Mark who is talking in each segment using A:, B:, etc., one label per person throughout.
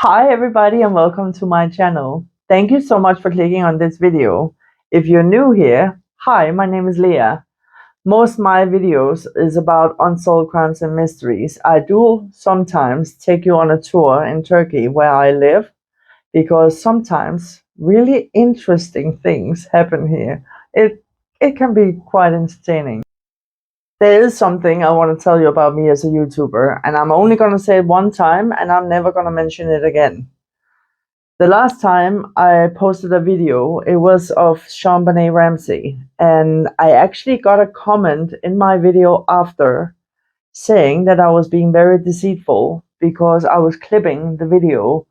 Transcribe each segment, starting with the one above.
A: Hi everybody and welcome to my channel. Thank you so much for clicking on this video. If you're new here, hi, my name is Leah. Most my videos is about unsolved crimes and mysteries. I do sometimes take you on a tour in Turkey where I live because sometimes really interesting things happen here. It can be quite entertaining. There is something I want to tell you about me as a YouTuber, and I'm only going to say it one time and I'm never going to mention it again. The last time I posted a video, it was of JonBenet Ramsey, and I actually got a comment in my video after saying that I was being very deceitful because I was clipping the video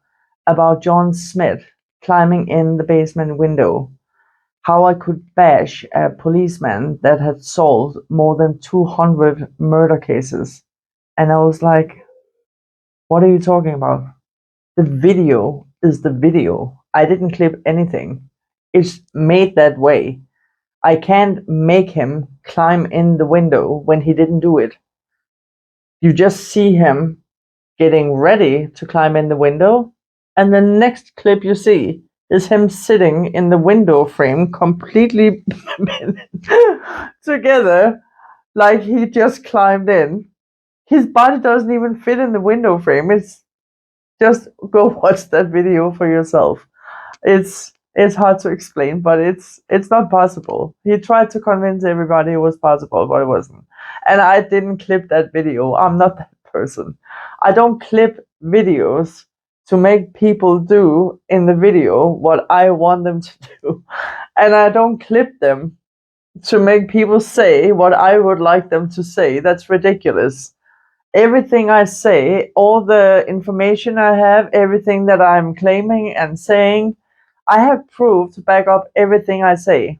A: about John Smith climbing in the basement window, how I could bash a policeman that had solved more than 200 murder cases. And I was like, what are you talking about? The video is the video. I didn't clip anything. It's made that way. I can't make him climb in the window when he didn't do it. You just see him getting ready to climb in the window, and the next clip you see is him sitting in the window frame completely together like he just climbed in. His body doesn't even fit in the window frame. It's just go watch that video for yourself. It's hard to explain, but it's not possible. He tried to convince everybody it was possible, but it wasn't. And I didn't clip that video. I'm not that person. I don't clip videos to make people do in the video what I want them to do. And I don't clip them to make people say what I would like them to say. That's ridiculous. Everything I say, all the information I have, everything that I'm claiming and saying, I have proof to back up everything I say.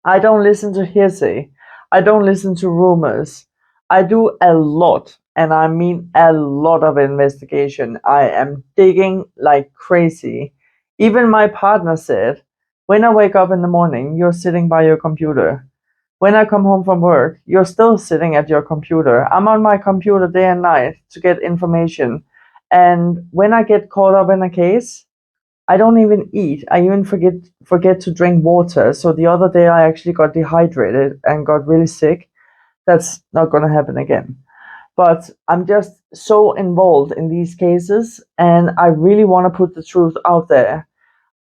A: I don't listen to hearsay. I don't listen to rumors. I do a lot, and I mean a lot of investigation. I am digging like crazy. Even my partner said, when I wake up in the morning, you're sitting by your computer. When I come home from work, you're still sitting at your computer. I'm on my computer day and night to get information. And when I get caught up in a case, I don't even eat. I even forget to drink water. So the other day I actually got dehydrated and got really sick. That's not going to happen again. But I'm just so involved in these cases, and I really want to put the truth out there.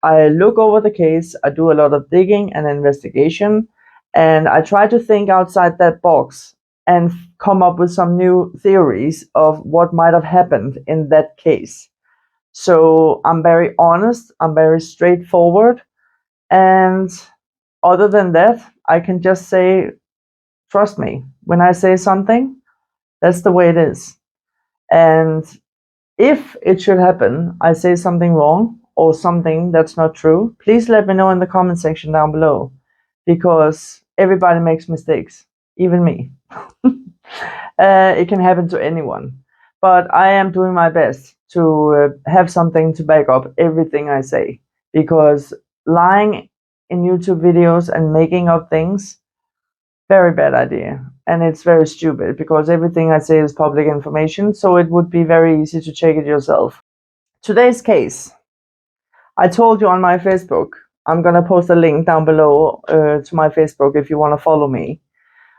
A: I look over the case, I do a lot of digging and investigation, and I try to think outside that box and come up with some new theories of what might have happened in that case. So I'm very honest, I'm very straightforward, and other than that, I can just say, trust me, when I say something, that's the way it is. And if it should happen, I say something wrong or something that's not true, please let me know in the comment section down below, because everybody makes mistakes, even me. It can happen to anyone. But I am doing my best to have something to back up everything I say, because lying in YouTube videos and making up things, very bad idea. And it's very stupid because everything I say is public information, so it would be very easy to check it yourself. Today's case, I told you on my Facebook, I'm going to post a link down below to my Facebook if you want to follow me.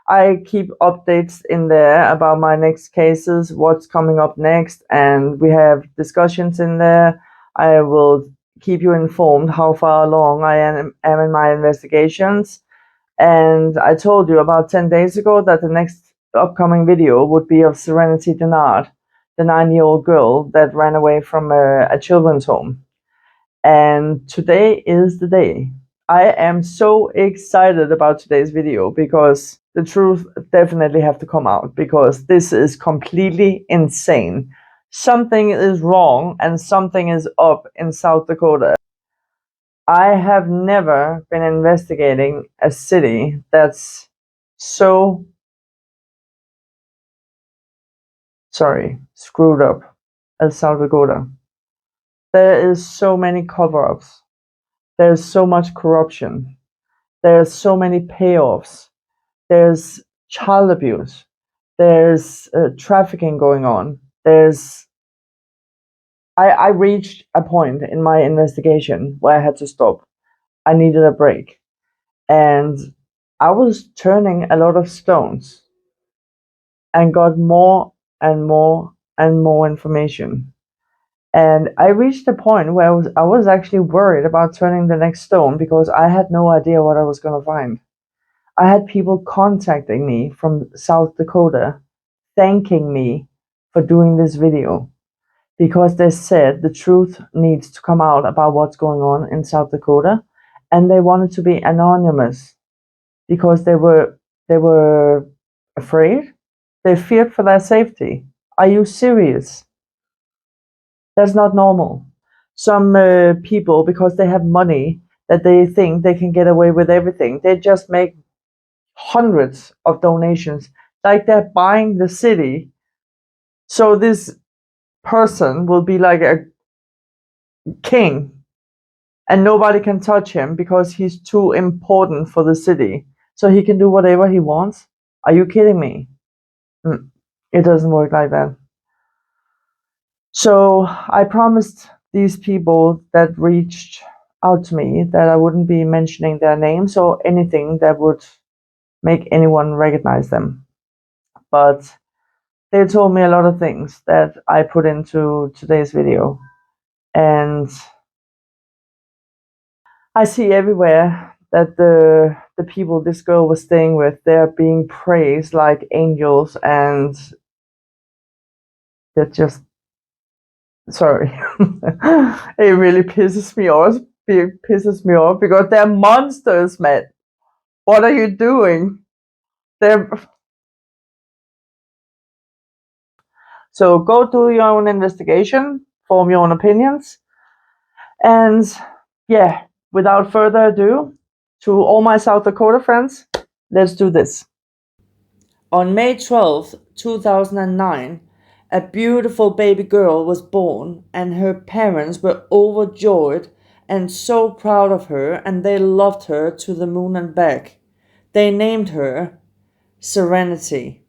A: I keep updates in there about my next cases, what's coming up next, and we have discussions in there. I will keep you informed how far along I am in my investigations. And I told you about 10 days ago that the next upcoming video would be of Serenity Dennard, the 9-year-old girl that ran away from a children's home. And today is the day. I am so excited about today's video because the truth definitely have to come out, because this is completely insane. Something is wrong and something is up in South Dakota. I have never been investigating a city that's so, screwed up as South Dakota. There is so many cover-ups. There's so much corruption. There's so many payoffs. There's child abuse. There's trafficking going on. I reached a point in my investigation where I had to stop. I needed a break. And I was turning a lot of stones and got more and more and more information. And I reached a point where I was actually worried about turning the next stone because I had no idea what I was going to find. I had people contacting me from South Dakota thanking me for doing this video because they said the truth needs to come out about what's going on in South Dakota, and they wanted to be anonymous because they were afraid. They feared for their safety. Are you serious? That's not normal. Some people, because they have money, that they think they can get away with everything, they just make hundreds of donations, like they're buying the city. So this person will be like a king, and nobody can touch him because he's too important for the city. So he can do whatever he wants. Are you kidding me? It doesn't work like that. So I promised these people that reached out to me that I wouldn't be mentioning their names or anything that would make anyone recognize them. But they told me a lot of things that I put into today's video. And I see everywhere that the people this girl was staying with, they're being praised like angels, and they're just sorry. It really pisses me off. It pisses me off because they're monsters, man. What are you doing? They're So go do your own investigation, form your own opinions, and yeah, without further ado, to all my South Dakota friends, let's do this. On May 12th, 2009, a beautiful baby girl was born, and her parents were overjoyed and so proud of her, and they loved her to the moon and back. They named her Serenity.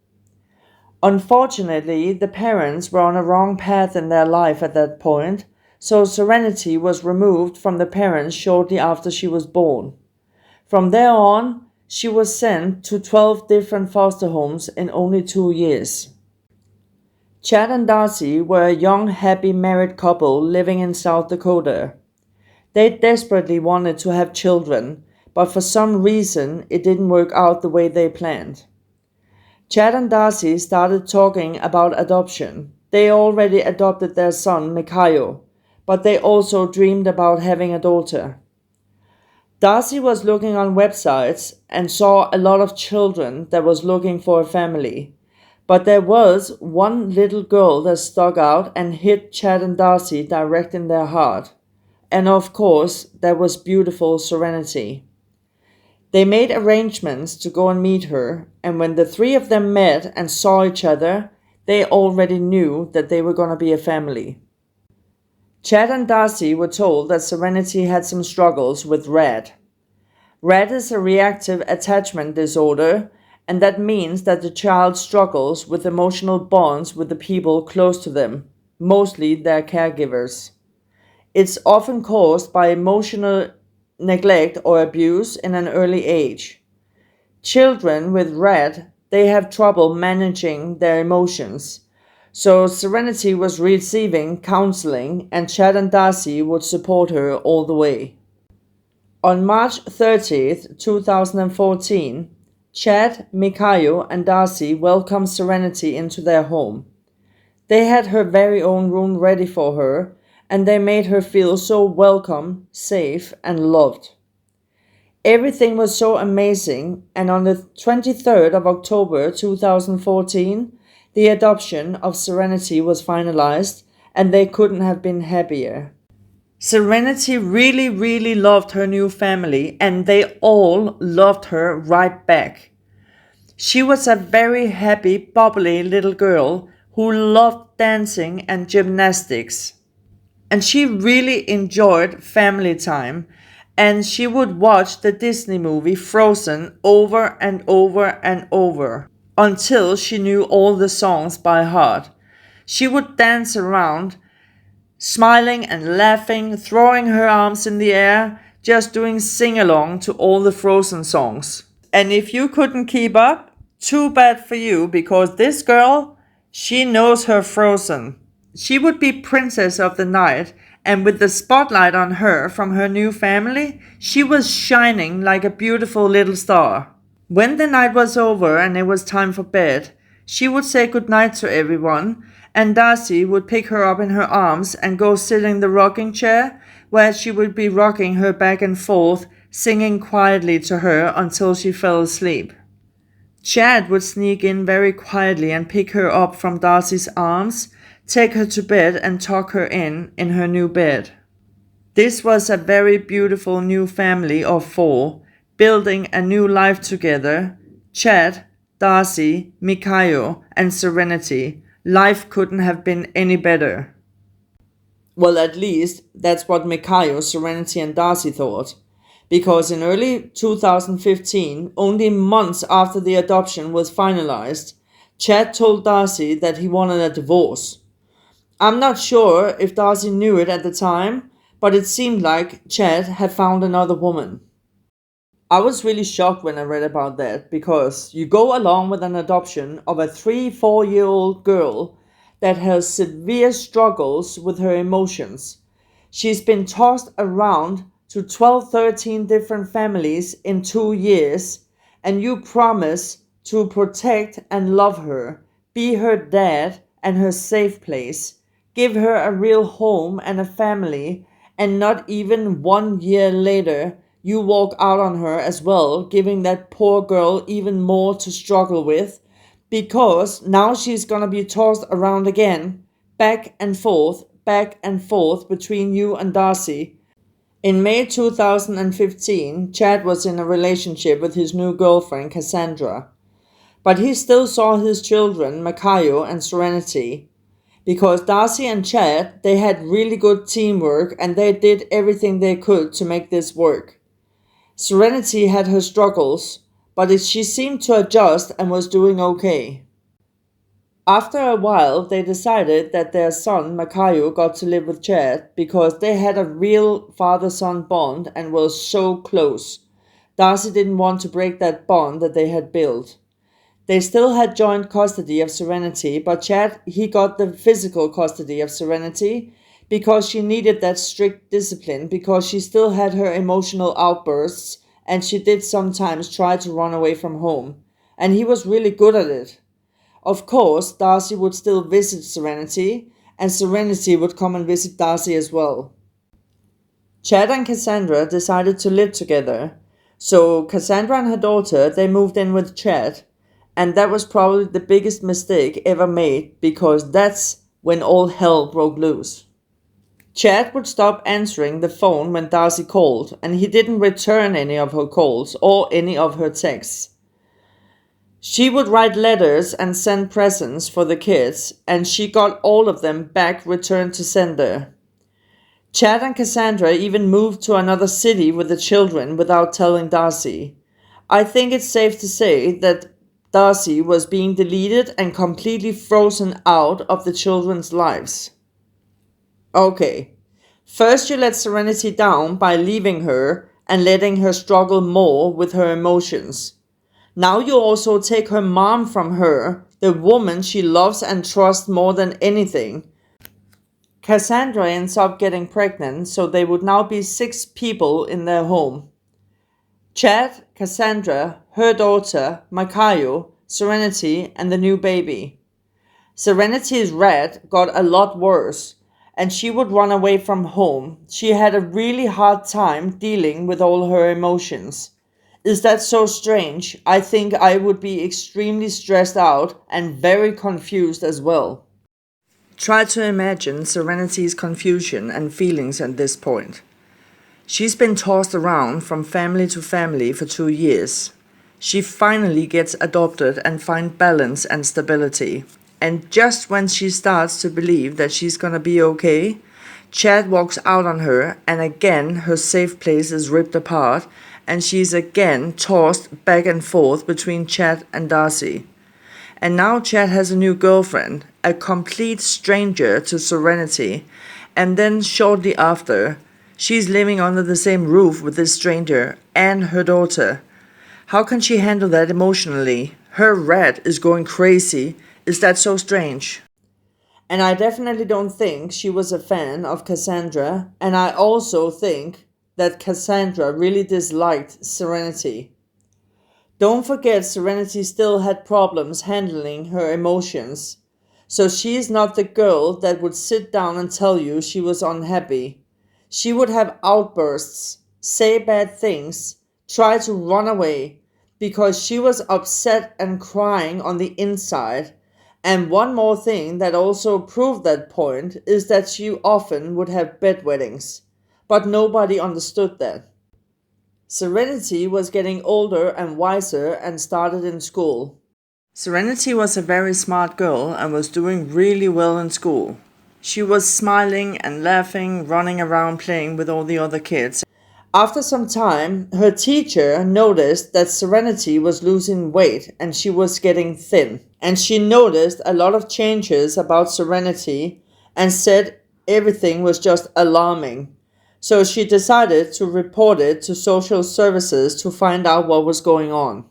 A: Unfortunately, the parents were on a wrong path in their life at that point, so Serenity was removed from the parents shortly after she was born. From there on, she was sent to 12 different foster homes in only 2 years. Chad and Darcy were a young, happy married couple living in South Dakota. They desperately wanted to have children, but for some reason it didn't work out the way they planned. Chad and Darcy started talking about adoption. They already adopted their son, Mikayo, but they also dreamed about having a daughter. Darcy was looking on websites and saw a lot of children that was looking for a family. But there was one little girl that stuck out and hit Chad and Darcy direct in their heart. And of course, there was beautiful Serenity. They made arrangements to go and meet her, and when the three of them met and saw each other, they already knew that they were going to be a family. Chad and Darcy were told that Serenity had some struggles with RAD. RAD is a reactive attachment disorder, and that means that the child struggles with emotional bonds with the people close to them, mostly their caregivers. It's often caused by emotional neglect or abuse in an early age. Children with RAD, they have trouble managing their emotions. So Serenity was receiving counseling, and Chad and Darcy would support her all the way. On March 30th, 2014, Chad, Mikayo, and Darcy welcomed Serenity into their home. They had her very own room ready for her, and they made her feel so welcome, safe, and loved. Everything was so amazing, and on the 23rd of October 2014, the adoption of Serenity was finalized, and they couldn't have been happier. Serenity really, really loved her new family, and they all loved her right back. She was a very happy, bubbly little girl who loved dancing and gymnastics. And she really enjoyed family time, and she would watch the Disney movie Frozen over and over and over until she knew all the songs by heart. She would dance around smiling and laughing, throwing her arms in the air, just doing sing-along to all the Frozen songs. And if you couldn't keep up, too bad for you, because this girl, she knows her Frozen. She would be princess of the night, and with the spotlight on her from her new family, she was shining like a beautiful little star. When the night was over and it was time for bed, she would say goodnight to everyone, and Darcy would pick her up in her arms and go sit in the rocking chair, where she would be rocking her back and forth, singing quietly to her until she fell asleep. Chad would sneak in very quietly and pick her up from Darcy's arms, take her to bed and tuck her in her new bed. This was a very beautiful new family of 4, building a new life together. Chad, Darcy, Mikayo, and Serenity. Life couldn't have been any better. Well, at least that's what Mikayo, Serenity, and Darcy thought. Because in early 2015, only months after the adoption was finalized, Chad told Darcy that he wanted a divorce. I'm not sure if Darcy knew it at the time, but it seemed like Chad had found another woman. I was really shocked when I read about that, because you go along with an adoption of a 3-4-year-old girl that has severe struggles with her emotions. She's been tossed around to 12-13 different families in 2 years, and you promise to protect and love her, be her dad and her safe place, give her a real home and a family, and not even 1 year later, you walk out on her as well, giving that poor girl even more to struggle with, because now she's gonna be tossed around again, back and forth between you and Darcy. In May 2015, Chad was in a relationship with his new girlfriend, Cassandra. But he still saw his children, Mikayo and Serenity. Because Darcy and Chad, they had really good teamwork and they did everything they could to make this work. Serenity had her struggles, but she seemed to adjust and was doing okay. After a while, they decided that their son, Mikayo, got to live with Chad because they had a real father-son bond and were so close. Darcy didn't want to break that bond that they had built. They still had joint custody of Serenity, but Chad, he got the physical custody of Serenity because she needed that strict discipline, because she still had her emotional outbursts and she did sometimes try to run away from home. And he was really good at it. Of course, Darcy would still visit Serenity, and Serenity would come and visit Darcy as well. Chad and Cassandra decided to live together, so Cassandra and her daughter, they moved in with Chad, and that was probably the biggest mistake ever made, because that's when all hell broke loose. Chad would stop answering the phone when Darcy called, and he didn't return any of her calls or any of her texts. She would write letters and send presents for the kids, and she got all of them back returned to sender. Chad and Cassandra even moved to another city with the children without telling Darcy. I think it's safe to say that Darcy was being deleted and completely frozen out of the children's lives. Okay, first you let Serenity down by leaving her and letting her struggle more with her emotions. Now you also take her mom from her, the woman she loves and trusts more than anything. Cassandra ends up getting pregnant, so they would now be 6 people in their home. Chad, Cassandra, her daughter, Mikayo, Serenity, and the new baby. Serenity's rat got a lot worse, and she would run away from home. She had a really hard time dealing with all her emotions. Is that so strange? I think I would be extremely stressed out and very confused as well. Try to imagine Serenity's confusion and feelings at this point. She's been tossed around from family to family for 2 years. She finally gets adopted and finds balance and stability. And just when she starts to believe that she's gonna be okay, Chad walks out on her, and again her safe place is ripped apart, and she's again tossed back and forth between Chad and Darcy. And now Chad has a new girlfriend, a complete stranger to Serenity, And then shortly after, she's living under the same roof with this stranger and her daughter. How can she handle that emotionally? Her rat is going crazy. Is that so strange? And I definitely don't think she was a fan of Cassandra, and I also think that Cassandra really disliked Serenity. Don't forget, Serenity still had problems handling her emotions. So she is not the girl that would sit down and tell you she was unhappy. She would have outbursts, say bad things, try to run away because she was upset and crying on the inside. And one more thing that also proved that point is that she often would have bedwettings. But nobody understood that. Serenity was getting older and wiser and started in school. Serenity was a very smart girl and was doing really well in school. She was smiling and laughing, running around playing with all the other kids. After some time, her teacher noticed that Serenity was losing weight and she was getting thin. And she noticed a lot of changes about Serenity and said everything was just alarming. So she decided to report it to social services to find out what was going on.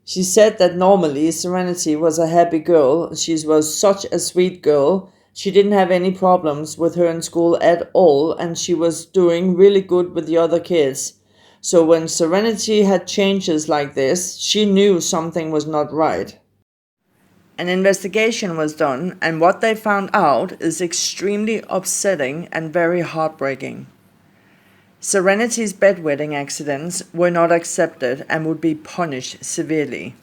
A: She said that normally Serenity was a happy girl. She was such a sweet girl. She didn't have any problems with her in school at all, and she was doing really good with the other kids. So when Serenity had changes like this, she knew something was not right. An investigation was done, and what they found out is extremely upsetting and very heartbreaking. Serenity's bedwetting accidents were not accepted and would be punished severely.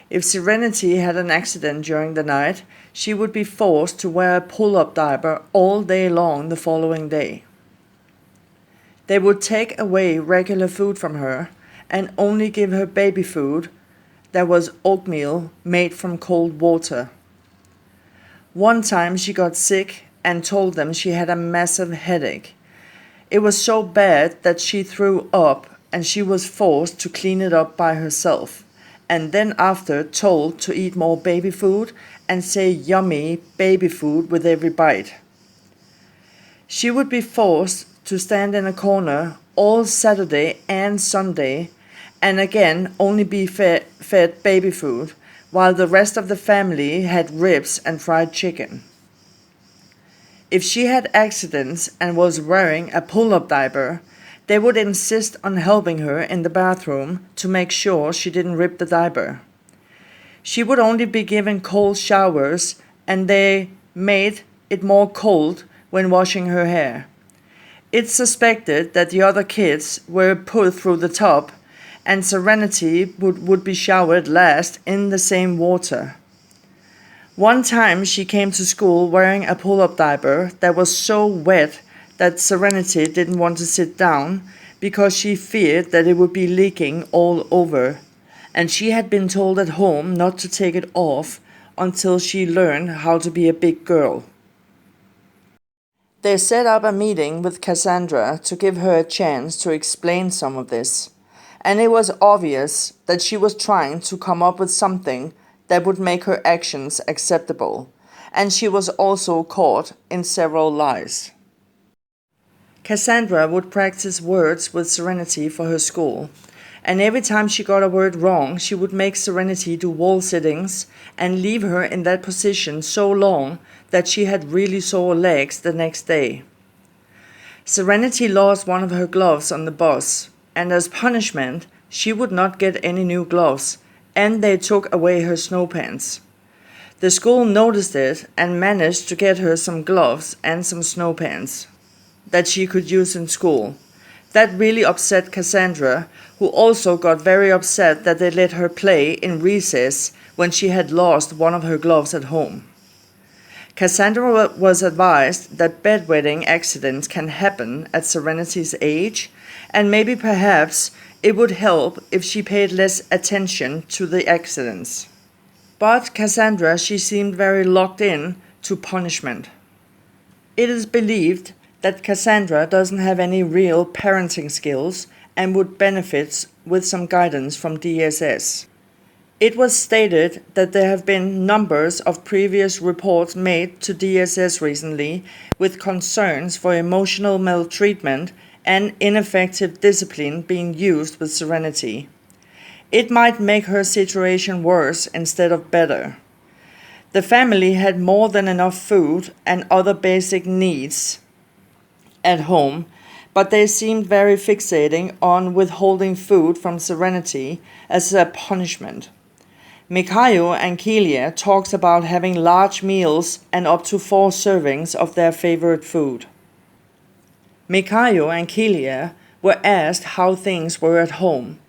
A: If Serenity had an accident during the night, she would be forced to wear a pull-up diaper all day long the following day. They would take away regular food from her and only give her baby food that was oatmeal made from cold water. One time she got sick and told them she had a massive headache. It was so bad that she threw up and she was forced to clean it up by herself, and then after told to eat more baby food and say yummy baby food with every bite. She would be forced to stand in a corner all Saturday and Sunday and again only be fed baby food while the rest of the family had ribs and fried chicken. If she had accidents and was wearing a pull-up diaper, they would insist on helping her in the bathroom to make sure she didn't rip the diaper. She would only be given cold showers, and they made it more cold when washing her hair. It's suspected that the other kids were put through the tub, and Serenity would be showered last in the same water. One time she came to school wearing a pull-up diaper that was so wet that Serenity didn't want to sit down because she feared that it would be leaking all over, and she had been told at home not to take it off until she learned how to be a big girl. They set up a meeting with Cassandra to give her a chance to explain some of this, and it was obvious that she was trying to come up with something that would make her actions acceptable, and she was also caught in several lies. Cassandra would practice words with Serenity for her school, and every time she got a word wrong, she would make Serenity do wall sittings and leave her in that position so long that she had really sore legs the next day. Serenity lost one of her gloves on the bus, and as punishment, she would not get any new gloves, and they took away her snow pants. The school noticed it and managed to get her some gloves and some snow pants that she could use in school. That really upset Cassandra, who also got very upset that they let her play in recess when she had lost one of her gloves at home. Cassandra was advised that bedwetting accidents can happen at Serenity's age, and maybe perhaps it would help if she paid less attention to the accidents. But Cassandra, she seemed very locked in to punishment. It is believed that Cassandra doesn't have any real parenting skills and would benefit with some guidance from DSS. It was stated that there have been numbers of previous reports made to DSS recently with concerns for emotional maltreatment and ineffective discipline being used with Serenity. It might make her situation worse instead of better. The family had more than enough food and other basic needs at home, but they seemed very fixating on withholding food from Serenity as a punishment. Mikhail and Kelia talks about having large meals and up to 4 servings of their favorite food. Mikhail and Kelia were asked how things were at home,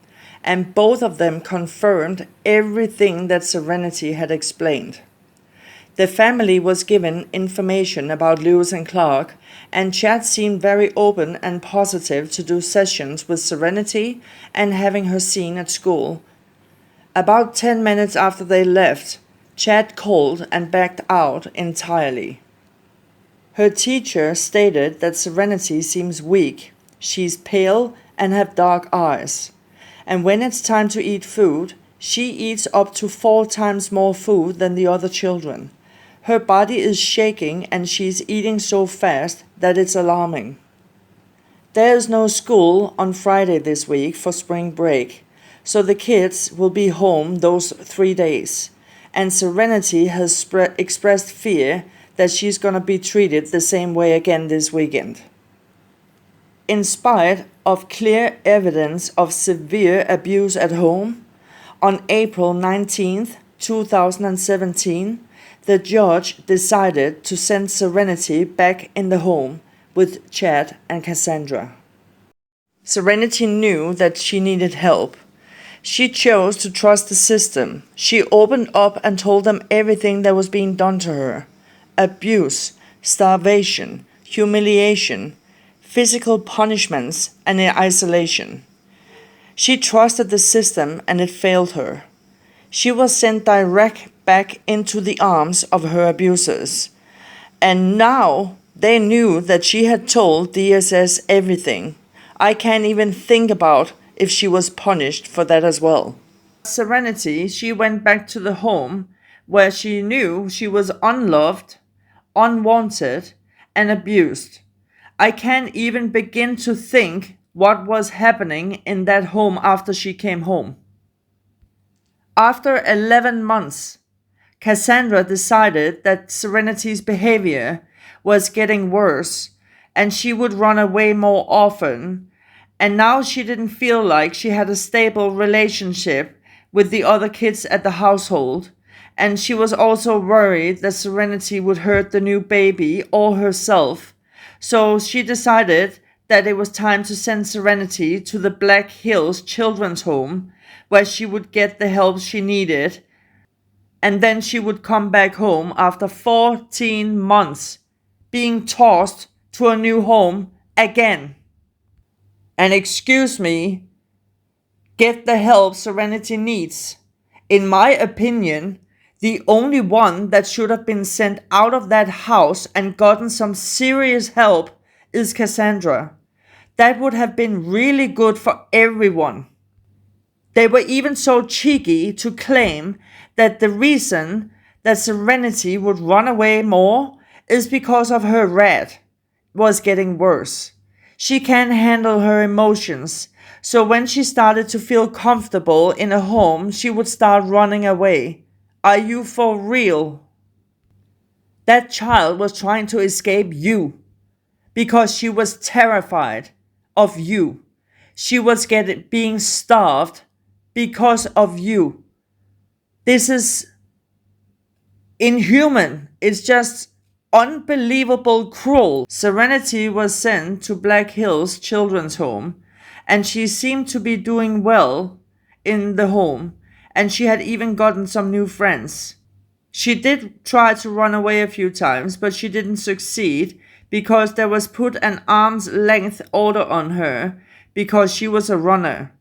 A: and both of them confirmed everything that Serenity had explained. The family was given information about Lewis and Clark, and Chad seemed very open and positive to do sessions with Serenity and having her seen at school. About 10 minutes after they left, Chad called and backed out entirely. Her teacher stated that Serenity seems weak, she's pale and have dark eyes, and when it's time to eat food, she eats up to 4 times more food than the other children. Her body is shaking and she's eating so fast that it's alarming. There is no school on Friday this week for spring break, so the kids will be home those 3 days, and Serenity has expressed fear that she's gonna be treated the same way again this weekend. In spite of clear evidence of severe abuse at home, on April 19th, 2017, the judge decided to send Serenity back in the home with Chad and Cassandra. Serenity knew that she needed help. She chose to trust the system. She opened up and told them everything that was being done to her. Abuse, starvation, humiliation, physical punishments, and isolation. She trusted the system and it failed her. She was sent direct back into the arms of her abusers. And now they knew that she had told DSS everything. I can't even think about if she was punished for that as well. Serenity, she went back to the home where she knew she was unloved, unwanted, and abused. I can't even begin to think what was happening in that home after she came home. After 11 months, Cassandra decided that Serenity's behavior was getting worse and she would run away more often, and now she didn't feel like she had a stable relationship with the other kids at the household, and she was also worried that Serenity would hurt the new baby or herself, so she decided that it was time to send Serenity to the Black Hills Children's Home, where she would get the help she needed, and then she would come back home after 14 months being tossed to a new home again. And excuse me, get the help Serenity needs. In my opinion, the only one that should have been sent out of that house and gotten some serious help is Cassandra. That would have been really good for everyone. They were even so cheeky to claim that the reason that Serenity would run away more is because of her rat was getting worse. She can't handle her emotions, so when she started to feel comfortable in a home, she would start running away. Are you for real? That child was trying to escape you because she was terrified of you. She was being starved because of you. This is inhuman. It's just unbelievable cruel. Serenity was sent to Black Hills Children's Home, and she seemed to be doing well in the home, and she had even gotten some new friends. She did try to run away a few times, but she didn't succeed because there was put an arm's length order on her because she was a runner.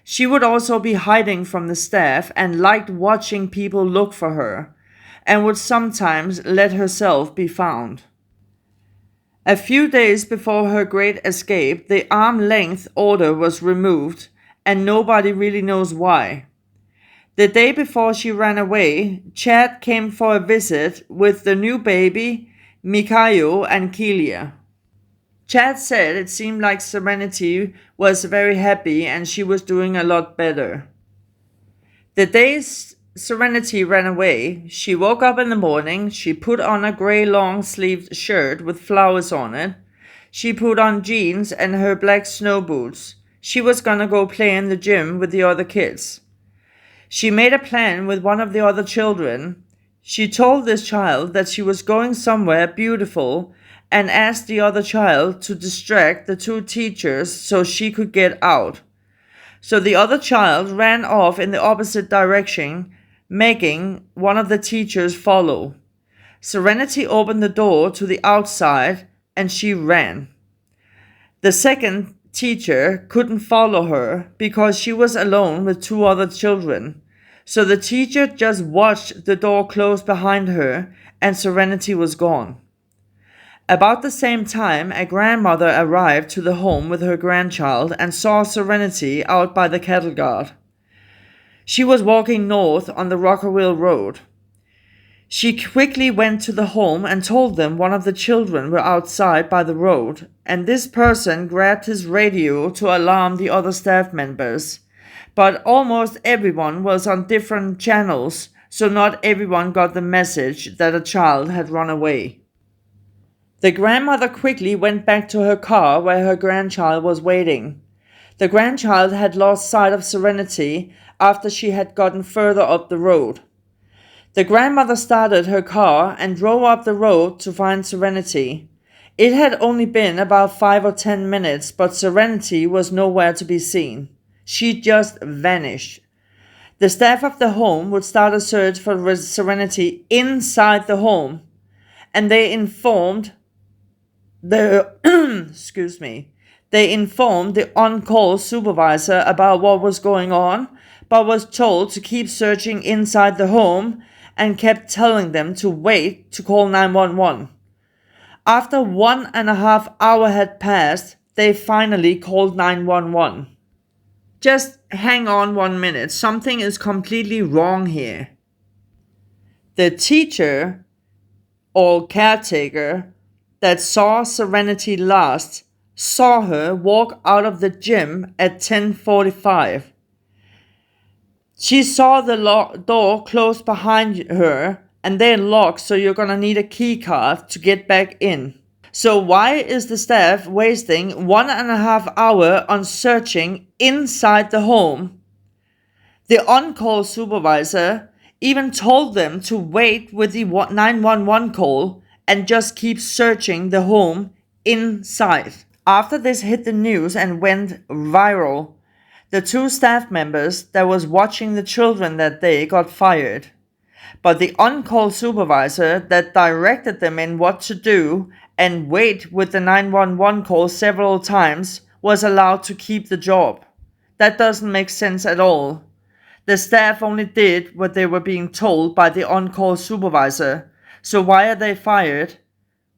A: She would also be hiding from the staff and liked watching people look for her, and would sometimes let herself be found. A few days before her great escape, the arm length order was removed, and nobody really knows why. The day before she ran away, Chad came for a visit with the new baby, Mikayo and Kelia. Chad said it seemed like Serenity was very happy and she was doing a lot better. The day Serenity ran away, she woke up in the morning, she put on a grey long-sleeved shirt with flowers on it. She put on jeans and her black snow boots. She was gonna go play in the gym with the other kids. She made a plan with one of the other children. She told this child that she was going somewhere beautiful and asked the other child to distract the two teachers so she could get out. So the other child ran off in the opposite direction, making one of the teachers follow. Serenity opened the door to the outside and she ran. The second teacher couldn't follow her because she was alone with two other children. So the teacher just watched the door close behind her and Serenity was gone. About the same time, a grandmother arrived to the home with her grandchild and saw Serenity out by the cattle guard. She was walking north on the Rockaway Road. She quickly went to the home and told them one of the children were outside by the road, and this person grabbed his radio to alarm the other staff members. But almost everyone was on different channels, so not everyone got the message that a child had run away. The grandmother quickly went back to her car where her grandchild was waiting. The grandchild had lost sight of Serenity after she had gotten further up the road. The grandmother started her car and drove up the road to find Serenity. It had only been about 5 or 10 minutes, but Serenity was nowhere to be seen. She just vanished. The staff of the home would start a search for Serenity inside the home, and they informed the on-call supervisor about what was going on, but was told to keep searching inside the home and kept telling them to wait to call 911. After 1.5 hours had passed, they finally called 911. Just hang on 1 minute, something is completely wrong here. The teacher or caretaker that saw Serenity last saw her walk out of the gym at 10:45. She saw the door close behind her and then locked, so you're gonna need a key card to get back in. So why is the staff wasting 1.5 hours on searching inside the home? The on-call supervisor even told them to wait with the 911 call and just keep searching the home inside. After this hit the news and went viral, the two staff members that was watching the children that day got fired. But the on-call supervisor that directed them in what to do and wait with the 911 call several times was allowed to keep the job. That doesn't make sense at all. The staff only did what they were being told by the on-call supervisor. So why are they fired?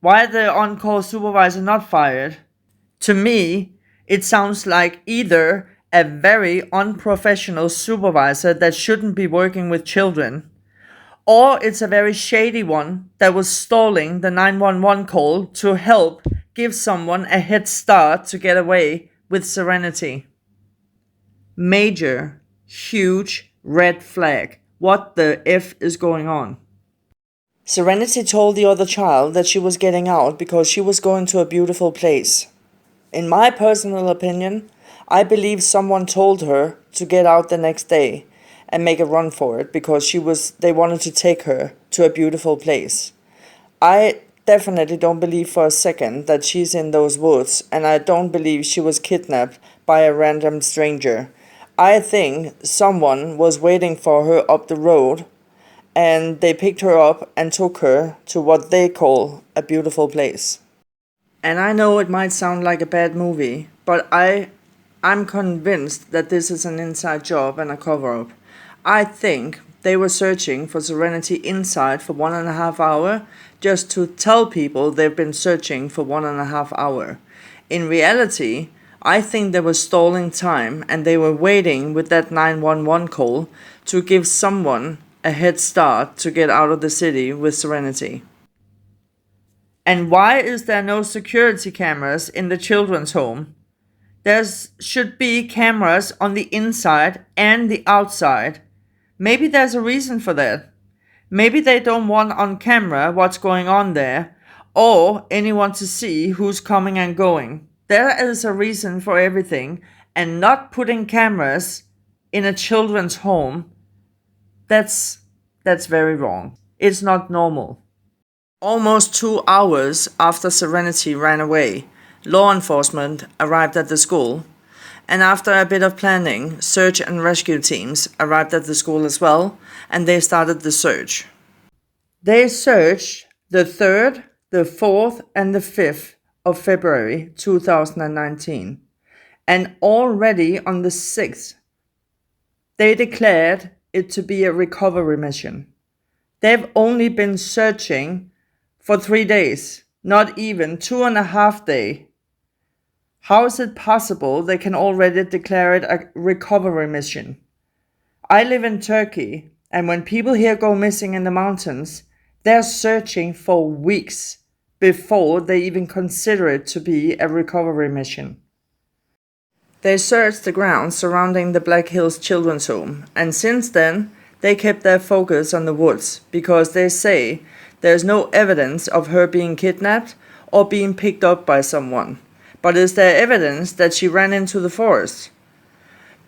A: Why are the on-call supervisor not fired? To me, it sounds like either a very unprofessional supervisor that shouldn't be working with children, or it's a very shady one that was stalling the 911 call to help give someone a head start to get away with Serenity. Major, huge red flag. What the F is going on? Serenity told the other child that she was getting out because she was going to a beautiful place. In my personal opinion, I believe someone told her to get out the next day and make a run for it because they wanted to take her to a beautiful place. I definitely don't believe for a second that she's in those woods, and I don't believe she was kidnapped by a random stranger. I think someone was waiting for her up the road and they picked her up and took her to what they call a beautiful place. And I know it might sound like a bad movie, but I'm convinced that this is an inside job and a cover-up. I think they were searching for Serenity inside for 1.5 hours just to tell people they've been searching for 1.5 hours. In reality, I think they were stalling time and they were waiting with that 911 call to give someone a head start to get out of the city with Serenity. And why is there no security cameras in the children's home? There should be cameras on the inside and the outside. Maybe there's a reason for that. Maybe they don't want on camera what's going on there, or anyone to see who's coming and going. There is a reason for everything, and not putting cameras in a children's home, that's very wrong. It's not normal. Almost 2 hours after Serenity ran away, law enforcement arrived at the school, and after a bit of planning, search and rescue teams arrived at the school as well, and they started the search. They searched the 3rd, the 4th, and the 5th of February 2019, and already on the 6th, they declared it to be a recovery mission. They've only been searching for 3 days, not even 2.5 days. How is it possible they can already declare it a recovery mission? I live in Turkey, and when people here go missing in the mountains, they're searching for weeks before they even consider it to be a recovery mission. They searched the grounds surrounding the Black Hills Children's Home, and since then, they kept their focus on the woods because they say there's no evidence of her being kidnapped or being picked up by someone. But is there evidence that she ran into the forest?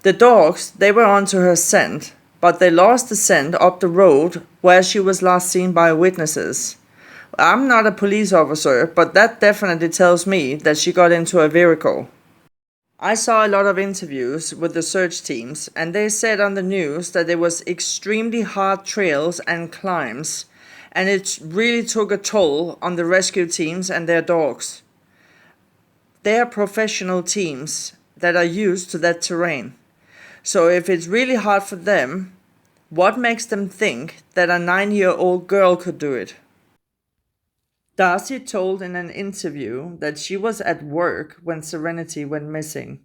A: The dogs, they were onto her scent, but they lost the scent up the road where she was last seen by witnesses. I'm not a police officer, but that definitely tells me that she got into a vehicle. I saw a lot of interviews with the search teams, and they said on the news that it was extremely hard trails and climbs, and it really took a toll on the rescue teams and their dogs. They are professional teams that are used to that terrain. So if it's really hard for them, what makes them think that a 9-year-old girl could do it? Darcy told in an interview that she was at work when Serenity went missing,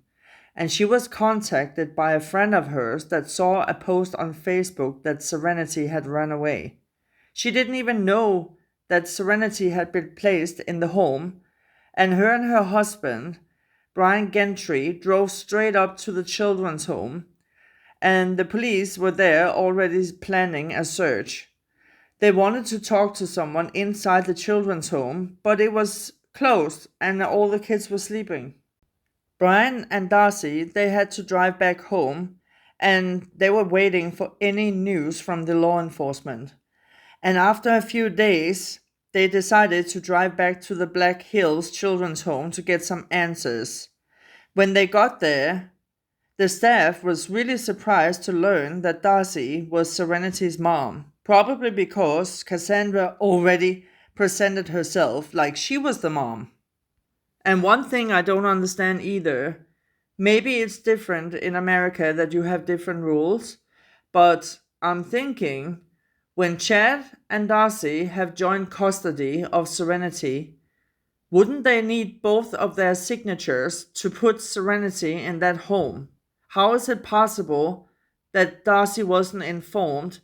A: and she was contacted by a friend of hers that saw a post on Facebook that Serenity had run away. She didn't even know that Serenity had been placed in the home, and her husband, Brian Gentry, drove straight up to the children's home, and the police were there already planning a search. They wanted to talk to someone inside the children's home, but it was closed and all the kids were sleeping. Brian and Darcy, they had to drive back home, and they were waiting for any news from the law enforcement. And after a few days, they decided to drive back to the Black Hills Children's Home to get some answers. When they got there, the staff was really surprised to learn that Darcy was Serenity's mom, probably because Cassandra already presented herself like she was the mom. And one thing I don't understand either, maybe it's different in America that you have different rules, but I'm thinking when Chad and Darcy have joint custody of Serenity, wouldn't they need both of their signatures to put Serenity in that home? How is it possible that Darcy wasn't informed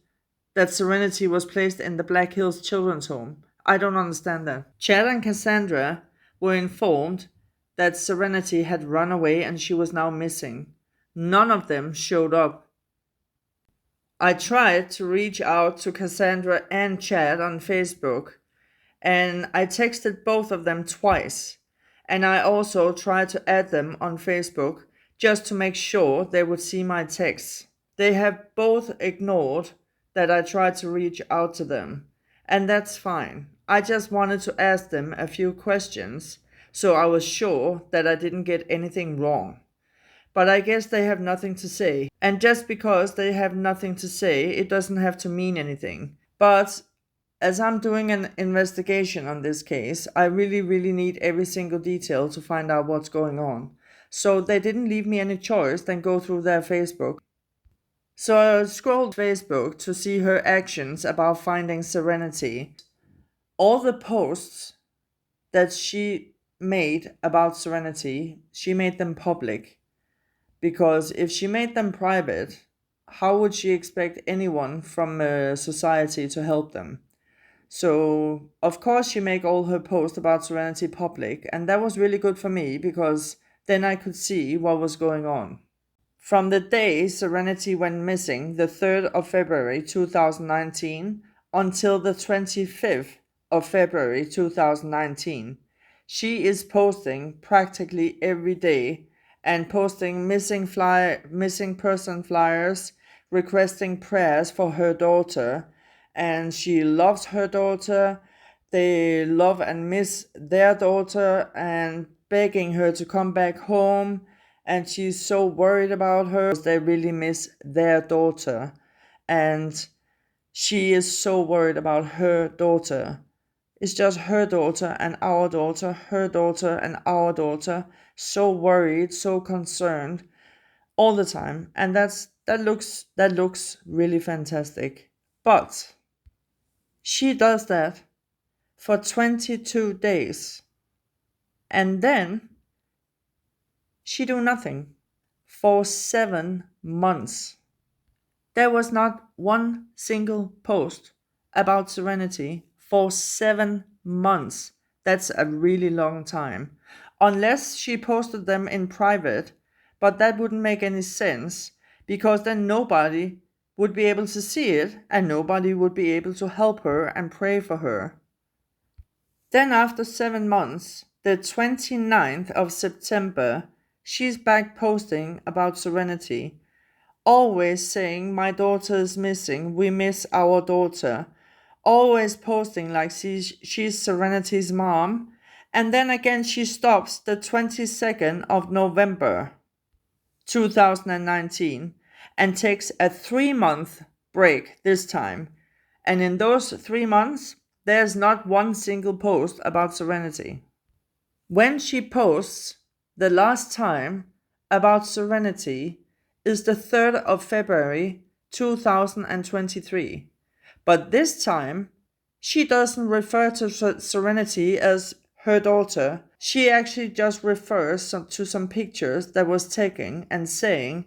A: that Serenity was placed in the Black Hills Children's Home? I don't understand that. Chad and Cassandra were informed that Serenity had run away and she was now missing. None of them showed up. I tried to reach out to Cassandra and Chad on Facebook, and I texted both of them twice. And I also tried to add them on Facebook just to make sure they would see my texts. They have both ignored that I tried to reach out to them, and that's fine. I just wanted to ask them a few questions so I was sure that I didn't get anything wrong. But I guess they have nothing to say. And just because they have nothing to say, it doesn't have to mean anything. But as I'm doing an investigation on this case, I really need every single detail to find out what's going on. So they didn't leave me any choice than go through their Facebook. So I scrolled Facebook to see her actions about finding Serenity. All the posts that she made about Serenity, she made them public. Because if she made them private, how would she expect anyone from society to help them? So, of course, she make all her posts about Serenity public, and that was really good for me because then I could see what was going on. From the day Serenity went missing, the 3rd of February 2019, until the 25th of February 2019, she is posting practically every day and posting missing person flyers, requesting prayers for her daughter, and she loves her daughter. They love and miss their daughter and begging her to come back home, and she's so worried about her. They really miss their daughter, and she is so worried about her daughter. It's just her daughter and our daughter, her daughter and our daughter. So worried, so concerned all the time, and that looks really fantastic. But she does that for 22 days, and then she do nothing for 7 months. There was not one single post about Serenity for 7 months. That's a really long time. Unless she posted them in private, but that wouldn't make any sense because then nobody would be able to see it and nobody would be able to help her and pray for her. Then after 7 months, the 29th of September, she's back posting about Serenity, always saying, "My daughter is missing, we miss our daughter." Always posting like she's Serenity's mom. And then again she stops the 22nd of November 2019 and takes a 3-month break this time. And in those 3 months, there's not one single post about Serenity. When she posts the last time about Serenity is the 3rd of February 2023. But this time, she doesn't refer to Serenity as her daughter. She actually just refers to some pictures that was taken and saying,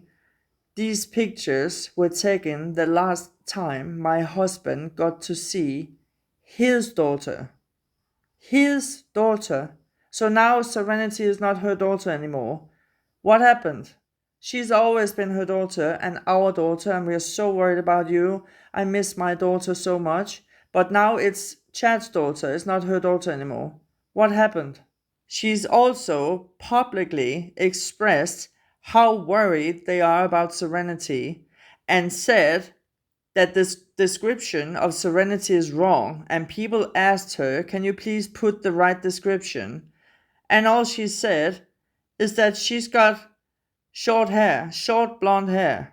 A: "These pictures were taken the last time my husband got to see his daughter." His daughter. So now Serenity is not her daughter anymore. What happened? She's always been her daughter and our daughter, and we are so worried about you. I miss my daughter so much. But now it's Chad's daughter. It's not her daughter anymore. What happened? She's also publicly expressed how worried they are about Serenity and said that this description of Serenity is wrong, and people asked her, "Can you please put the right description?" And all she said is that she's got short hair, short blonde hair.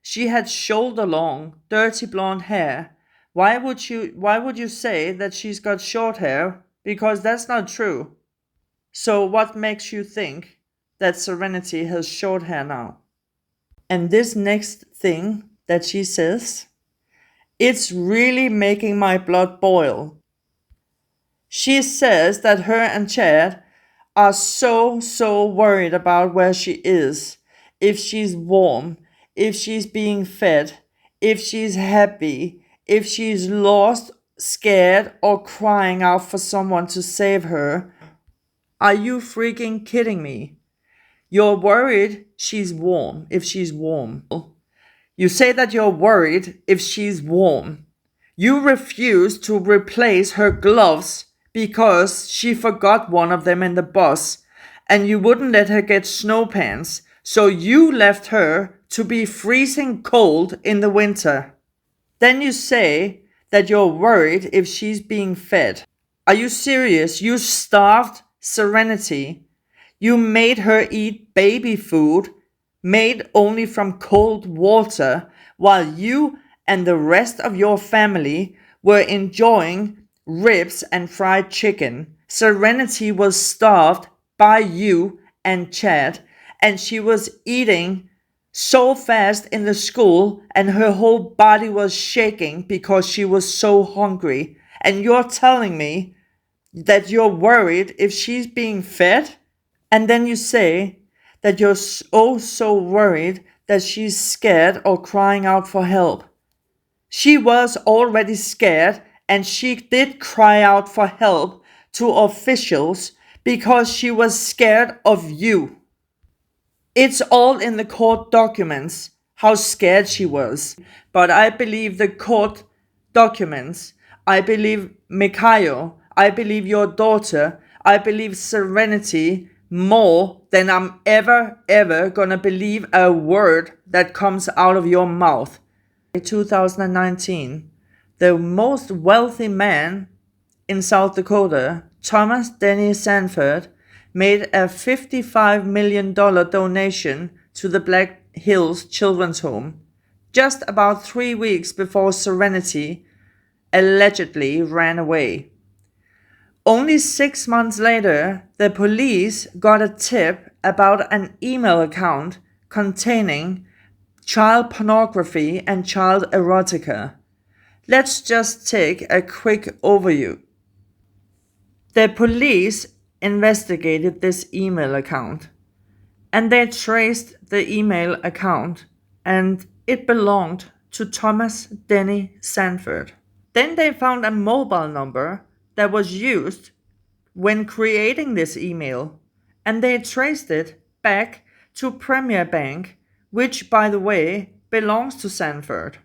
A: She had shoulder long, dirty blonde hair. Why would you say that she's got short hair? Because that's not true. So what makes you think that Serenity has short hair now? And this next thing that she says, it's really making my blood boil. She says that her and Chad are so worried about where she is, if she's warm, if she's being fed, if she's happy, if she's lost, scared, or crying out for someone to save her. Are you freaking kidding me? You're worried she's warm, if she's warm. You say that you're worried if she's warm. You refuse to replace her gloves because she forgot one of them in the bus, and you wouldn't let her get snow pants, so you left her to be freezing cold in the winter. Then you say that you're worried if she's being fed. Are you serious? You starved Serenity. You made her eat baby food made only from cold water, while you and the rest of your family were enjoying ribs and fried chicken. Serenity was starved by you and Chad, and she was eating so fast in the school, and her whole body was shaking because she was so hungry. And you're telling me that you're worried if she's being fed, and then you say that you're so worried that she's scared or crying out for help. She was already scared, and she did cry out for help to officials because she was scared of you. It's all in the court documents how scared she was. But I believe the court documents. I believe Mikhail. I believe your daughter. I believe Serenity more than I'm ever gonna believe a word that comes out of your mouth. In 2019, the most wealthy man in South Dakota, Thomas Denny Sanford, made a $55 million donation to the Black Hills Children's Home just about 3 weeks before Serenity allegedly ran away. Only 6 months later, the police got a tip about an email account containing child pornography and child erotica. Let's just take a quick overview. The police investigated this email account, and they traced the email account, and it belonged to Thomas Denny Sanford. Then they found a mobile number that was used when creating this email, and they traced it back to Premier Bank, which, by the way, belongs to Sanford.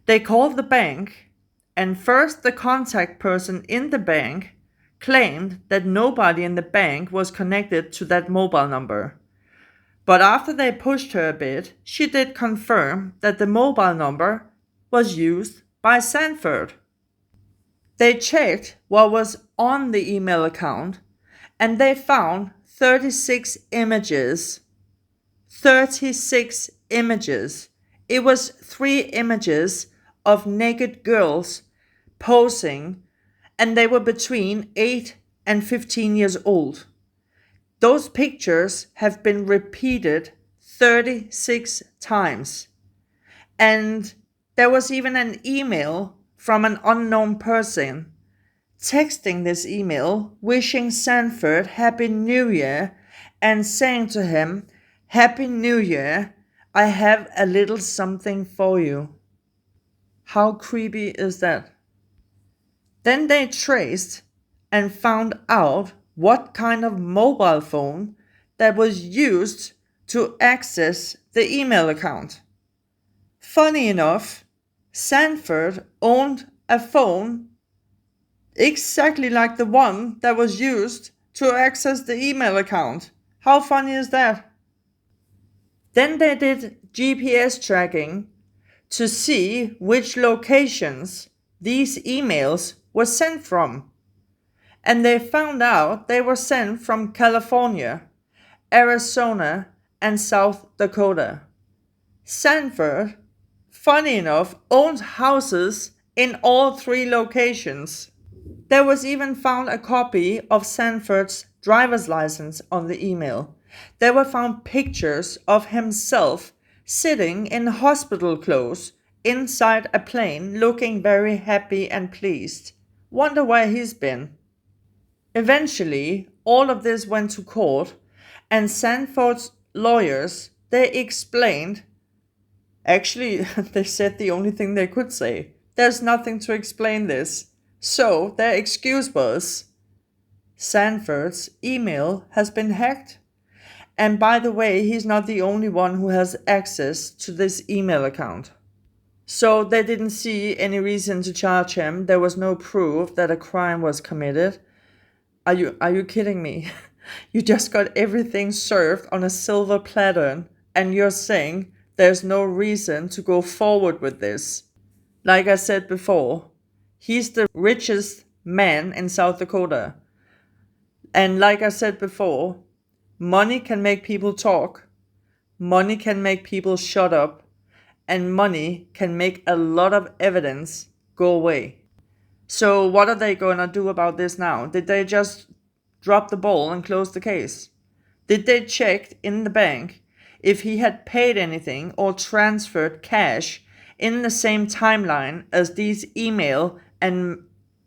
A: They called the bank, and first the contact person in the bank claimed that nobody in the bank was connected to that mobile number. But after they pushed her a bit, she did confirm that the mobile number was used by Sanford. They checked what was on the email account, and they found 36 images. 36 images. It was 3 images of naked girls posing, and they were between 8 and 15 years old. Those pictures have been repeated 36 times. And there was even an email from an unknown person texting this email, wishing Sanford Happy New Year and saying to him, "Happy New Year, I have a little something for you." How creepy is that? Then they traced and found out what kind of mobile phone that was used to access the email account. Funny enough, Sanford owned a phone exactly like the one that was used to access the email account. How funny is that? Then they did GPS tracking to see which locations these emails were sent from. And they found out they were sent from California, Arizona, and South Dakota. Sanford, funny enough, owns houses in all 3 locations. There was even found a copy of Sanford's driver's license on the email. There were found pictures of himself sitting in hospital clothes inside a plane, looking very happy and pleased. Wonder where he's been. Eventually, all of this went to court, and Sanford's lawyers, they explained, actually, they said the only thing they could say. There's nothing to explain this. So their excuse was, Sanford's email has been hacked. And by the way, he's not the only one who has access to this email account. So they didn't see any reason to charge him. There was no proof that a crime was committed. Are you kidding me? You just got everything served on a silver platter, and you're saying there's no reason to go forward with this. Like I said before, he's the richest man in South Dakota. And like I said before, money can make people talk, money can make people shut up, and money can make a lot of evidence go away. So what are they going to do about this now? Did they just drop the ball and close the case? Did they check in the bank if he had paid anything or transferred cash in the same timeline as these email and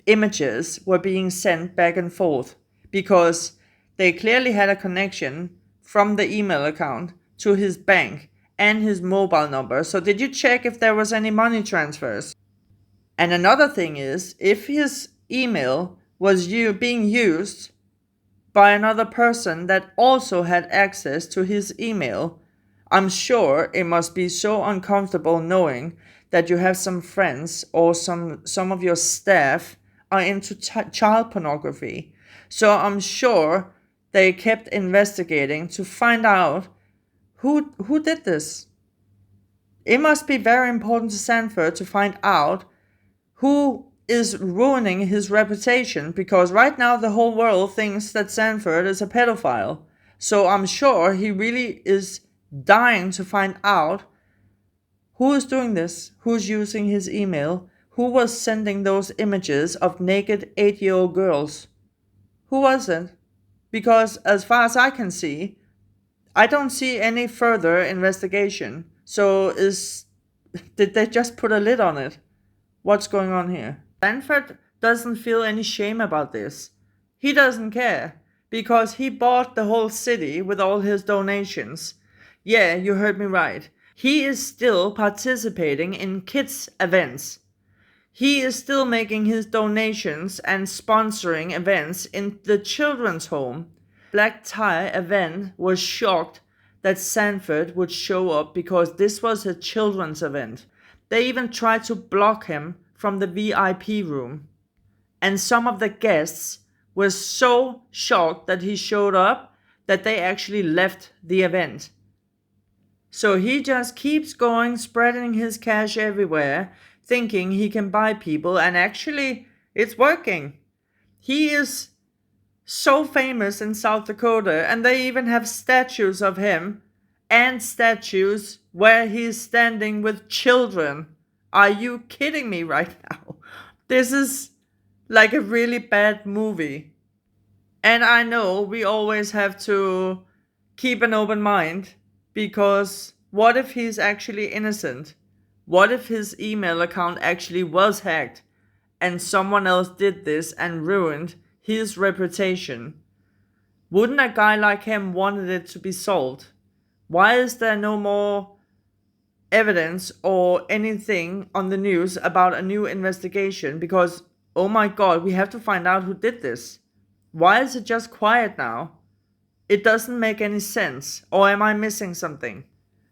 A: images were being sent back and forth because they clearly had a connection from the email account to his bank and his mobile number. So did you check if there was any money transfers? And another thing is, if his email was being used by another person that also had access to his email, I'm sure it must be so uncomfortable knowing that you have some friends or some of your staff are into child pornography. So I'm sure they kept investigating to find out who did this. It must be very important to Sanford to find out who is ruining his reputation, because right now the whole world thinks that Sanford is a pedophile. So I'm sure he really is dying to find out who is doing this, who's using his email, who was sending those images of naked 8-year-old girls. Who was it? Because as far as I can see, I don't see any further investigation. So did they just put a lid on it? What's going on here? Sanford doesn't feel any shame about this. He doesn't care, because he bought the whole city with all his donations. Yeah, you heard me right. He is still participating in kids' events. He is still making his donations and sponsoring events in the children's home. Black Tie event was shocked that Sanford would show up because this was a children's event. They even tried to block him from the VIP room. And some of the guests were so shocked that he showed up that they actually left the event. So he just keeps going, spreading his cash everywhere, thinking he can buy people, and actually it's working. He is so famous in South Dakota, and they even have statues of him and statues where he's standing with children. Are you kidding me right now? This is like a really bad movie. And I know we always have to keep an open mind, because what if he's actually innocent? What if his email account actually was hacked and someone else did this and ruined his reputation? Wouldn't a guy like him wanted it to be solved? Why is there no more evidence or anything on the news about a new investigation? Because, oh my god, we have to find out who did this. Why is it just quiet now? It doesn't make any sense. Or am I missing something?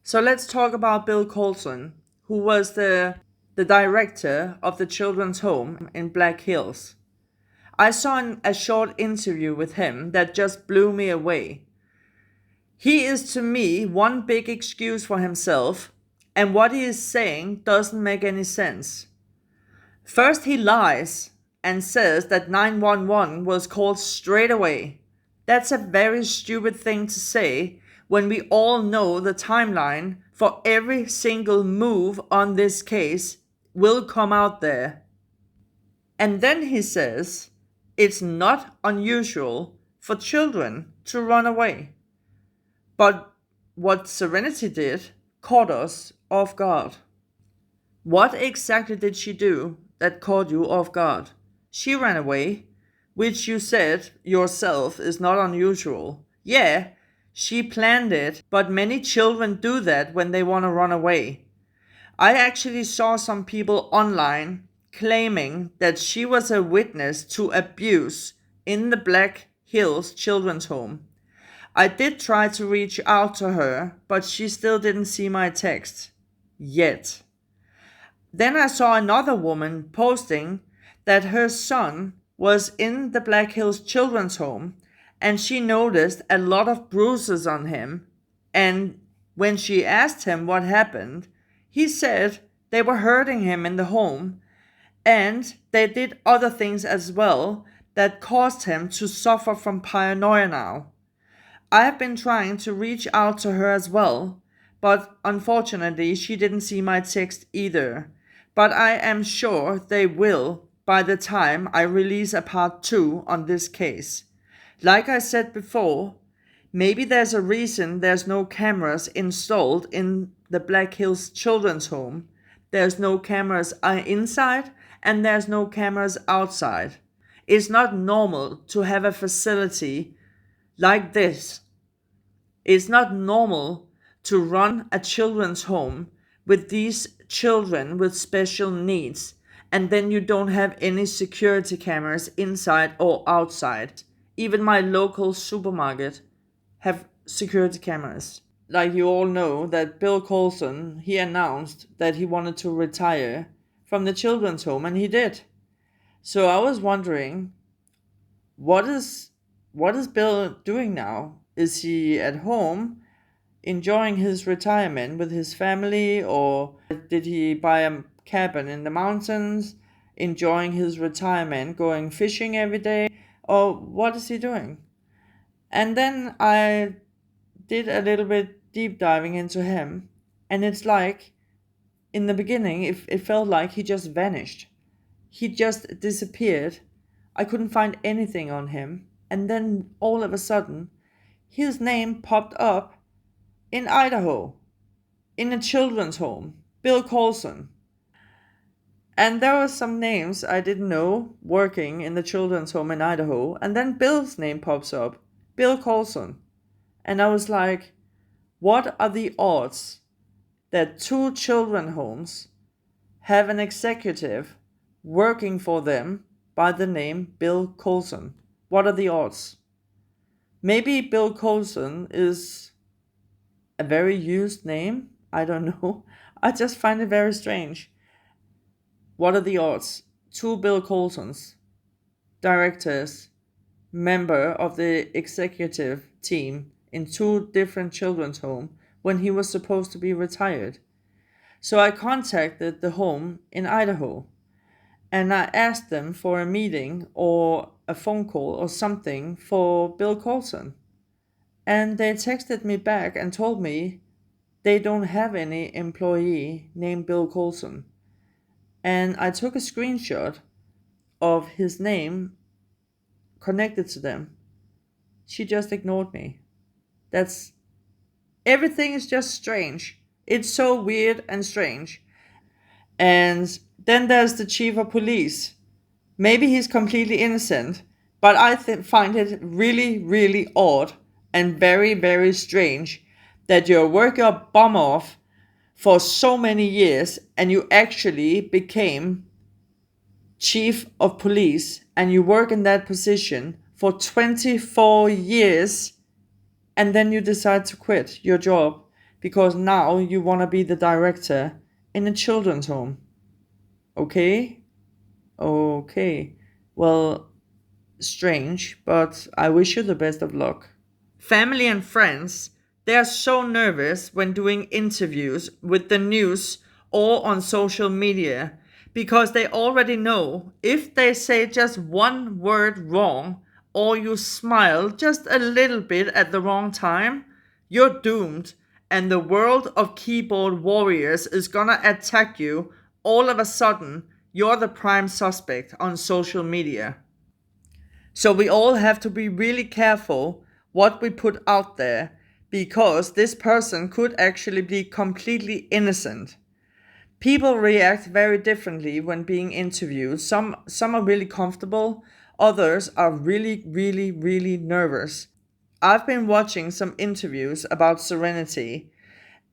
A: So let's talk about Bill Colson, who was the director of the children's home in Black Hills. I saw a short interview with him that just blew me away. He is, to me, one big excuse for himself, and what he is saying doesn't make any sense. First, he lies and says that 911 was called straight away. That's a very stupid thing to say when we all know the timeline for every single move on this case will come out there. And then he says it's not unusual for children to run away. But what Serenity did caught us off guard. What exactly did she do that caught you off guard? She ran away, which you said yourself is not unusual. Yeah, she planned it, but many children do that when they want to run away. I actually saw some people online claiming that she was a witness to abuse in the Black Hills children's home. I did try to reach out to her, but she still didn't see my text. Yet. Then I saw another woman posting that her son was in the Black Hills children's home, and she noticed a lot of bruises on him. And when she asked him what happened, he said they were hurting him in the home, and they did other things as well that caused him to suffer from paranoia now. I have been trying to reach out to her as well, but unfortunately she didn't see my text either. But I am sure they will by the time I release a part 2 on this case. Like I said before, maybe there's a reason there's no cameras installed in the Black Hills children's home. There's no cameras inside, and there's no cameras outside. It's not normal to have a facility like this. It's not normal to run a children's home with these children with special needs, and then you don't have any security cameras inside or outside. Even my local supermarket have security cameras. Like you all know that Bill Colson, he announced that he wanted to retire from the children's home, and he did. So I was wondering, what is Bill doing now? Is he at home enjoying his retirement with his family, or did he buy a cabin in the mountains, enjoying his retirement, going fishing every day, or what is he doing? And then I did a little bit deep diving into him, and it's like in the beginning, it felt like he just vanished. He just disappeared. I couldn't find anything on him, and then all of a sudden, his name popped up in Idaho, in a children's home, Bill Colson. And there were some names I didn't know working in the children's home in Idaho, and then Bill's name pops up, Bill Colson. And I was like, what are the odds that two children homes have an executive working for them by the name Bill Colson? What are the odds? Maybe Bill Colson is a very used name. I don't know. I just find it very strange. What are the odds? Two Bill Colsons, directors, member of the executive team in two different children's homes when he was supposed to be retired. So I contacted the home in Idaho, and I asked them for a meeting or a phone call or something for Bill Colson. And they texted me back and told me they don't have any employee named Bill Colson. And I took a screenshot of his name connected to them. She just ignored me. That's everything is just strange. It's so weird and strange. And then there's the chief of police. Maybe he's completely innocent, but I find it really, really odd and very, very strange that you work your bum off for so many years and you actually became chief of police and you work in that position for 24 years, and then you decide to quit your job because now you want to be the director in a children's home. Okay? Okay. Well, strange, but I wish you the best of luck. Family and friends, they are so nervous when doing interviews with the news or on social media because they already know if they say just one word wrong or you smile just a little bit at the wrong time, you're doomed, and the world of keyboard warriors is gonna attack you. All of a sudden, you're the prime suspect on social media. So we all have to be really careful what we put out there because this person could actually be completely innocent. People react very differently when being interviewed. Some are really comfortable, others are really, really, really nervous. I've been watching some interviews about Serenity,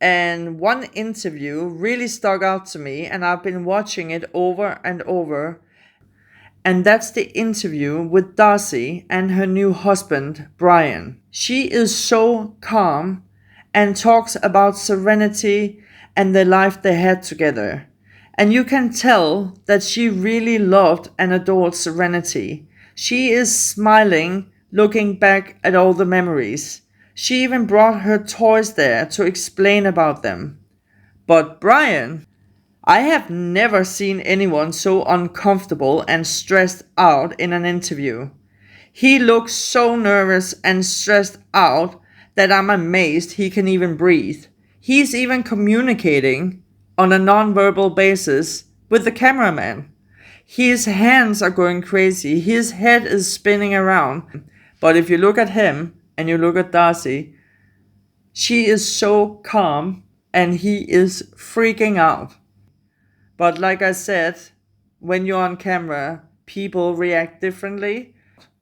A: and one interview really stuck out to me, and I've been watching it over and over. And that's the interview with Darcy and her new husband, Brian. She is so calm and talks about Serenity and the life they had together. And you can tell that she really loved and adored Serenity. She is smiling, looking back at all the memories. She even brought her toys there to explain about them. But Brian, I have never seen anyone so uncomfortable and stressed out in an interview. He looks so nervous and stressed out that I'm amazed he can even breathe. He's even communicating on a non-verbal basis with the cameraman. His hands are going crazy. His head is spinning around. But if you look at him and you look at Darcy, she is so calm and he is freaking out. But like I said, when you're on camera, people react differently.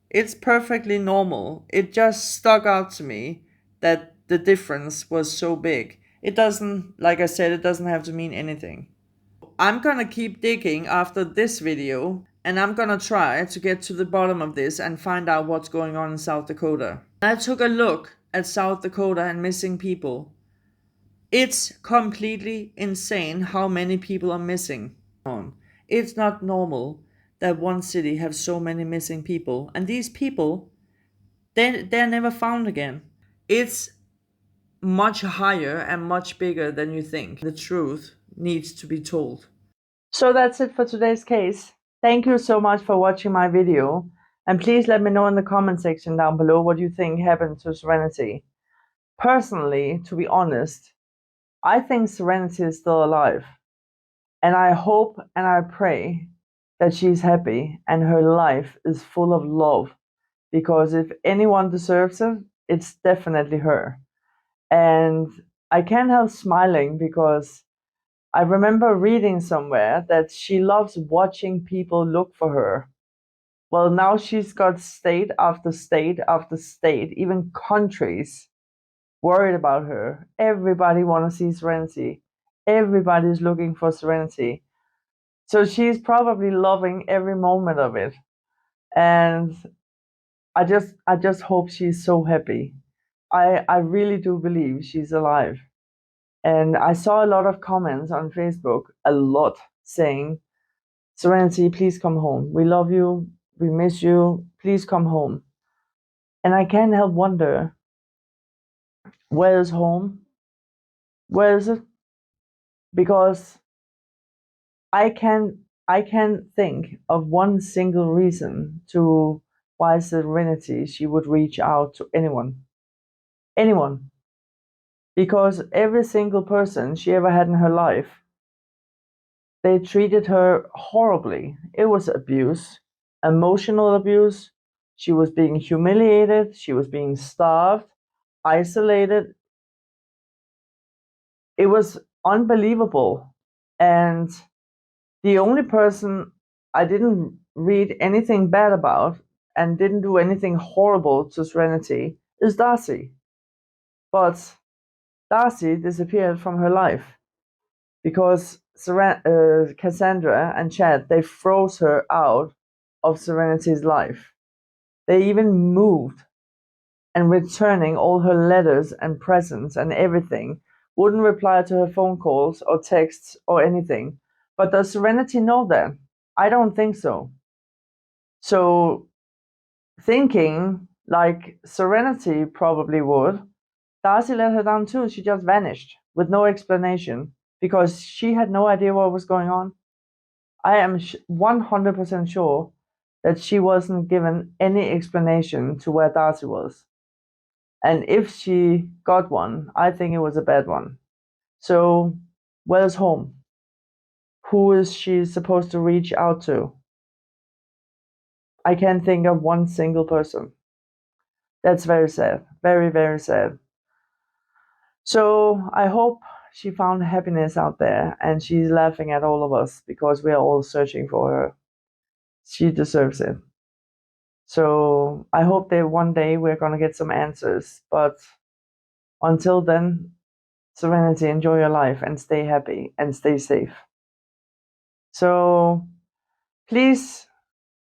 A: It's perfectly normal. It just stuck out to me that the difference was so big. It doesn't, like I said, it doesn't have to mean anything. I'm gonna keep digging after this video, and I'm gonna try to get to the bottom of this and find out what's going on in South Dakota. I took a look at South Dakota and missing people. It's completely insane how many people are missing. It's not normal that one city has so many missing people, and these people, they're never found again. It's much higher and much bigger than you think. The truth needs to be told. So that's it for today's case. Thank you so much for watching my video, and please let me know in the comment section down below what you think happened to Serenity. Personally, to be honest, I think Serenity is still alive, and I hope and I pray that she's happy and her life is full of love, because if anyone deserves it, it's definitely her. And I can't help smiling because I remember reading somewhere that she loves watching people look for her. Well, now she's got state after state after state, even countries, worried about her. Everybody wants to see Serenity. Everybody's looking for Serenity. So she's probably loving every moment of it. And I just hope she's so happy. I really do believe she's alive. And I saw a lot of comments on Facebook, a lot, saying, Serenity, please come home. We love you. We miss you. Please come home. And I can't help wonder, where is home? Where is it? Because I can think of one single reason to why Serenity she would reach out to anyone. Anyone. Because every single person she ever had in her life, they treated her horribly. It was abuse, emotional abuse. She was being humiliated. She was being starved, isolated. It was unbelievable. And the only person I didn't read anything bad about and didn't do anything horrible to Serenity is Darcy. But Darcy disappeared from her life because Cassandra and Chad, they froze her out of Serenity's life. They even moved, and returning all her letters and presents and everything, wouldn't reply to her phone calls or texts or anything. But does Serenity know that? I don't think so. So, thinking like Serenity probably would, Darcy let her down too. She just vanished with no explanation because she had no idea what was going on. I am 100% sure that she wasn't given any explanation to where Darcy was. And if she got one, I think it was a bad one. So, where's home? Who is she supposed to reach out to? I can't think of one single person. That's very sad. Very, very sad. So I hope she found happiness out there and she's laughing at all of us because we are all searching for her. She deserves it. So I hope that one day we're going to get some answers. But until then, Serenity, enjoy your life and stay happy and stay safe. So please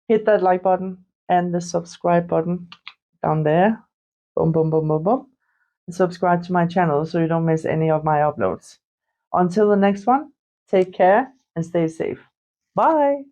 A: hit that like button and the subscribe button down there. Boom, boom, boom, boom, boom. And subscribe to my channel so you don't miss any of my uploads. Until the next one, take care and stay safe. Bye.